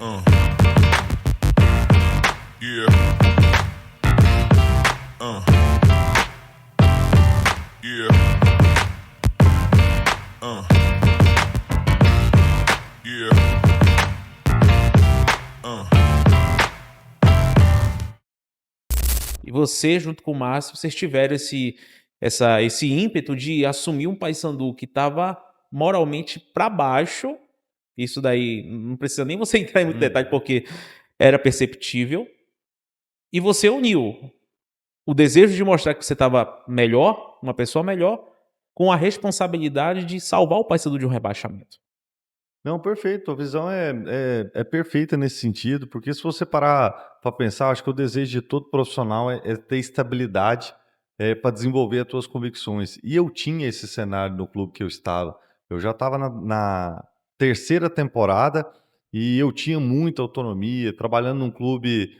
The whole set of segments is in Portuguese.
Uh, yeah. Uh, yeah. Uh, yeah. Uh. E você, junto com o Márcio, vocês tiveram esse ímpeto de assumir um Paysandu que estava moralmente para baixo. Isso daí não precisa nem você entrar em muito detalhe, porque era perceptível. E você uniu o desejo de mostrar que você estava melhor, uma pessoa melhor, com a responsabilidade de salvar o Paysandu de um rebaixamento. Não, perfeito. A visão é perfeita nesse sentido, porque se você parar para pensar, acho que o desejo de todo profissional é ter estabilidade para desenvolver as suas convicções. E eu tinha esse cenário no clube que eu estava. Eu já estava na terceira temporada e eu tinha muita autonomia, trabalhando num clube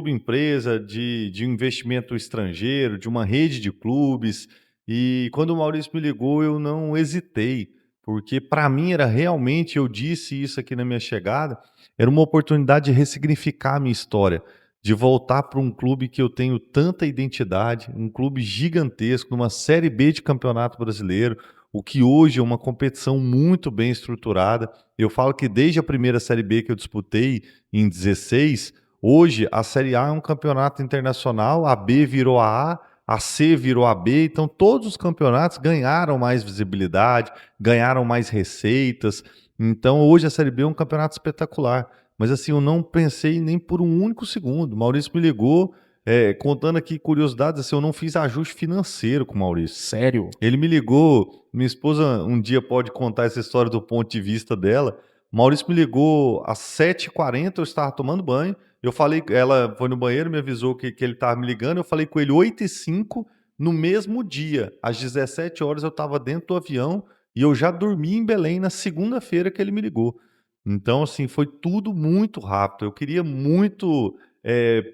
empresa de investimento estrangeiro, de uma rede de clubes. E quando o Maurício me ligou, eu não hesitei. Porque para mim era realmente, eu disse isso aqui na minha chegada, era uma oportunidade de ressignificar a minha história, de voltar para um clube que eu tenho tanta identidade, um clube gigantesco, numa Série B de Campeonato Brasileiro, o que hoje é uma competição muito bem estruturada. Eu falo que desde a primeira Série B que eu disputei, em 16, hoje a Série A é um campeonato internacional, a B virou a C virou a B, então todos os campeonatos ganharam mais visibilidade, ganharam mais receitas. Então hoje a Série B é um campeonato espetacular. Mas assim, eu não pensei nem por um único segundo. O Maurício me ligou, contando aqui curiosidades, assim, eu não fiz ajuste financeiro com o Maurício. Sério? Ele me ligou, minha esposa um dia pode contar essa história do ponto de vista dela. O Maurício me ligou às 7h40, eu estava tomando banho. Eu falei, ela foi no banheiro, me avisou que ele estava me ligando. Eu falei com ele 8h05, no mesmo dia, às 17 horas, eu estava dentro do avião e eu já dormi em Belém na segunda-feira que ele me ligou. Então, assim, foi tudo muito rápido. Eu queria muito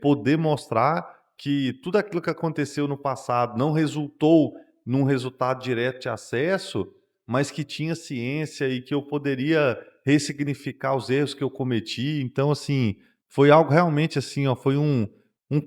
poder mostrar que tudo aquilo que aconteceu no passado não resultou num resultado direto de acesso, mas que tinha ciência e que eu poderia ressignificar os erros que eu cometi. Então, assim, foi algo realmente assim, ó, foi um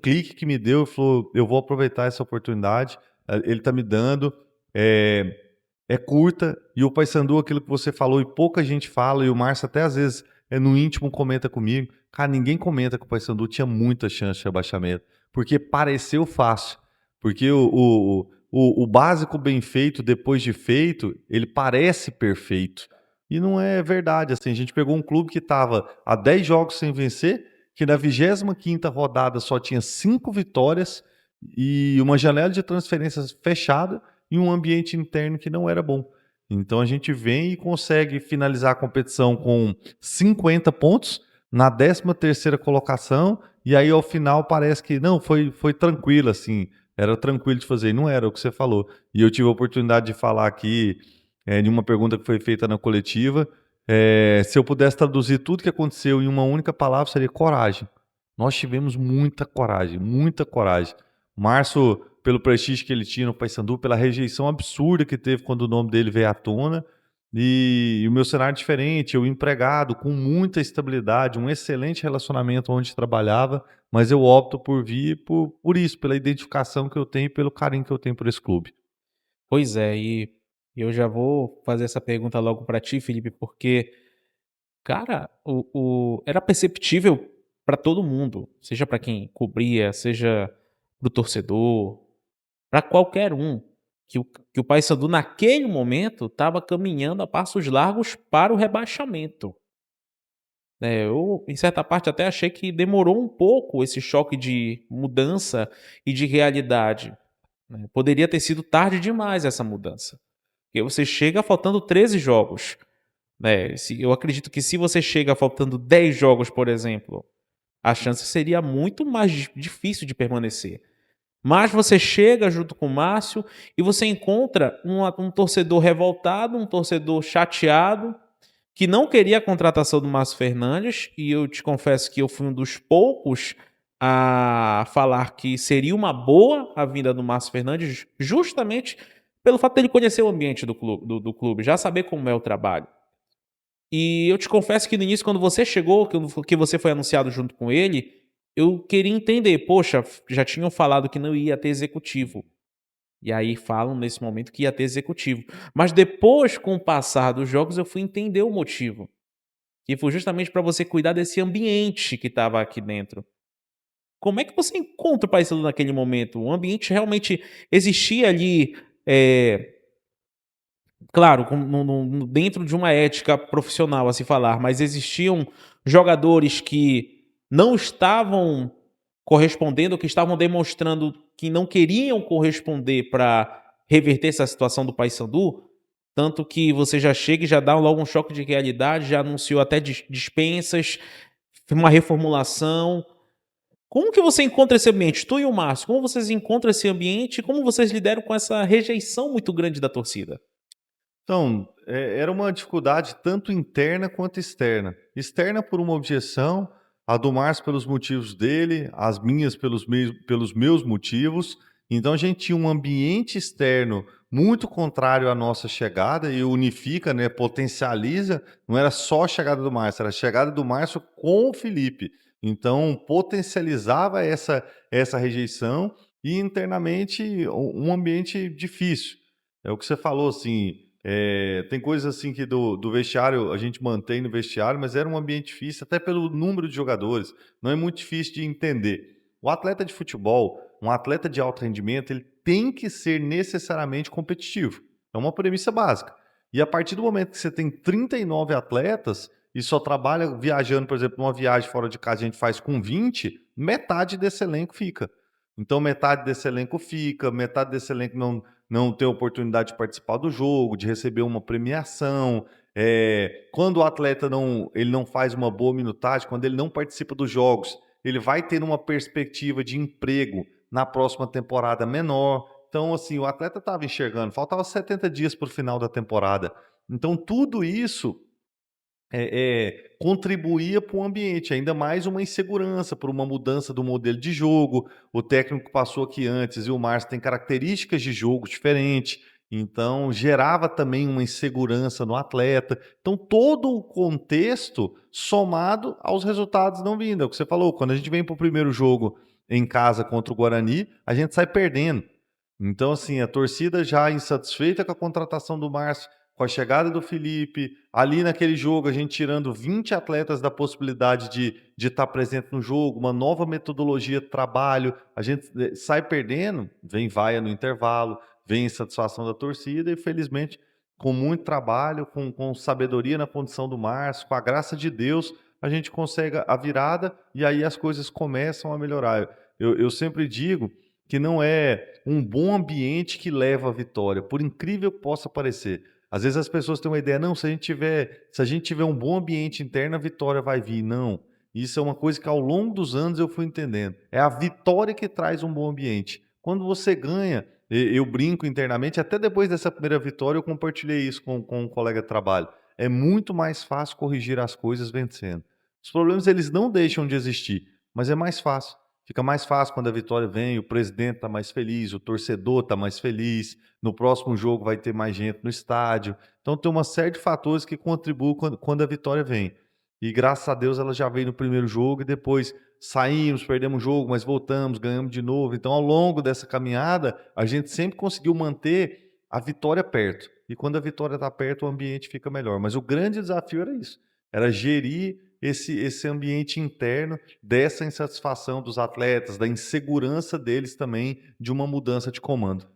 clique que me deu e falou, eu vou aproveitar essa oportunidade, ele está me dando, é curta, e o Paysandu, aquilo que você falou, e pouca gente fala, e o Márcio até às vezes no íntimo comenta comigo, cara, ninguém comenta que o Paysandu tinha muita chance de rebaixamento, porque pareceu fácil, porque o básico bem feito, depois de feito, ele parece perfeito, e não é verdade, assim, a gente pegou um clube que estava há 10 jogos sem vencer, que na 25ª rodada só tinha 5 vitórias, e uma janela de transferências fechada, em um ambiente interno que não era bom. Então a gente vem e consegue finalizar a competição com 50 pontos na 13ª colocação, e aí ao final parece que não, foi tranquilo assim, era tranquilo de fazer, e não era o que você falou. E eu tive a oportunidade de falar aqui de uma pergunta que foi feita na coletiva, se eu pudesse traduzir tudo que aconteceu em uma única palavra, seria coragem. Nós tivemos muita coragem, muita coragem. Márcio, pelo prestígio que ele tinha no Paysandu, pela rejeição absurda que teve quando o nome dele veio à tona, e o meu cenário é diferente, eu empregado, com muita estabilidade, um excelente relacionamento onde trabalhava, mas eu opto por vir por isso, pela identificação que eu tenho e pelo carinho que eu tenho por esse clube. Pois é, e eu já vou fazer essa pergunta logo para ti, Felipe, porque, cara, era perceptível para todo mundo, seja para quem cobria, seja para o torcedor, para qualquer um, que o Paysandu naquele momento estava caminhando a passos largos para o rebaixamento. Eu, em certa parte, até achei que demorou um pouco esse choque de mudança e de realidade, né? Poderia ter sido tarde demais essa mudança. Porque você chega faltando 13 jogos, né? Eu acredito que se você chega faltando 10 jogos, por exemplo, a chance seria muito mais difícil de permanecer. Mas você chega junto com o Márcio e você encontra um torcedor revoltado, um torcedor chateado, que não queria a contratação do Márcio Fernandes, e eu te confesso que eu fui um dos poucos a falar que seria uma boa a vinda do Márcio Fernandes, justamente pelo fato dele conhecer o ambiente do clube, já saber como é o trabalho. E eu te confesso que no início, quando você chegou, que você foi anunciado junto com ele, eu queria entender, poxa, já tinham falado que não ia ter executivo. E aí falam nesse momento que ia ter executivo. Mas depois, com o passar dos jogos, eu fui entender o motivo. Que foi justamente para você cuidar desse ambiente que estava aqui dentro. Como é que você encontra o Paysandu naquele momento? O ambiente realmente existia ali, claro, dentro de uma ética profissional a se falar, mas existiam jogadores que não estavam correspondendo, que estavam demonstrando que não queriam corresponder para reverter essa situação do Paysandu, tanto que você já chega e já dá logo um choque de realidade, já anunciou até dispensas, uma reformulação. Como que você encontra esse ambiente? Tu e o Márcio, como vocês encontram esse ambiente e como vocês lidaram com essa rejeição muito grande da torcida? Então, era uma dificuldade tanto interna quanto externa. Externa por uma objeção, a do Márcio pelos motivos dele, as minhas pelos meus motivos. Então a gente tinha um ambiente externo muito contrário à nossa chegada e unifica, né, potencializa. Não era só a chegada do Márcio, era a chegada do Márcio com o Felipe. Então potencializava essa rejeição e internamente um ambiente difícil. É o que você falou, assim, tem coisas assim que do vestiário a gente mantém no vestiário, mas era um ambiente difícil, até pelo número de jogadores. Não é muito difícil de entender. O atleta de futebol, um atleta de alto rendimento, ele tem que ser necessariamente competitivo. É uma premissa básica. E a partir do momento que você tem 39 atletas e só trabalha viajando, por exemplo, numa viagem fora de casa a gente faz com 20, metade desse elenco fica. Então metade desse elenco fica, metade desse elenco não tem oportunidade de participar do jogo, de receber uma premiação. Quando o atleta ele não faz uma boa minutagem, quando ele não participa dos jogos, ele vai ter uma perspectiva de emprego na próxima temporada menor. Então, assim, o atleta estava enxergando, faltava 70 dias para o final da temporada. Então, tudo isso contribuía para o ambiente, ainda mais uma insegurança, por uma mudança do modelo de jogo. O técnico passou aqui antes e o Márcio tem características de jogo diferentes, então gerava também uma insegurança no atleta. Então, todo o contexto somado aos resultados não vindo. É o que você falou, quando a gente vem para o primeiro jogo em casa contra o Guarani, a gente sai perdendo. Então, assim, a torcida já insatisfeita com a contratação do Márcio, com a chegada do Felipe, ali naquele jogo, a gente tirando 20 atletas da possibilidade de estar presente no jogo, uma nova metodologia de trabalho, a gente sai perdendo, vem vaia no intervalo, vem insatisfação da torcida e, felizmente, com muito trabalho, com sabedoria na condição do Márcio, com a graça de Deus, a gente consegue a virada e aí as coisas começam a melhorar. Eu sempre digo que não é um bom ambiente que leva à vitória, por incrível que possa parecer. Às vezes as pessoas têm uma ideia, não, se a gente tiver um bom ambiente interno, a vitória vai vir. Não. Isso é uma coisa que ao longo dos anos eu fui entendendo. É a vitória que traz um bom ambiente. Quando você ganha, eu brinco internamente, até depois dessa primeira vitória eu compartilhei isso com um colega de trabalho. É muito mais fácil corrigir as coisas vencendo. Os problemas eles não deixam de existir, mas é mais fácil. Fica mais fácil quando a vitória vem, o presidente está mais feliz, o torcedor está mais feliz, no próximo jogo vai ter mais gente no estádio. Então tem uma série de fatores que contribuem quando a vitória vem. E graças a Deus ela já veio no primeiro jogo e depois saímos, perdemos o jogo, mas voltamos, ganhamos de novo. Então ao longo dessa caminhada, a gente sempre conseguiu manter a vitória perto. E quando a vitória está perto, o ambiente fica melhor. Mas o grande desafio era isso, era gerir esse ambiente interno dessa insatisfação dos atletas, da insegurança deles também de uma mudança de comando.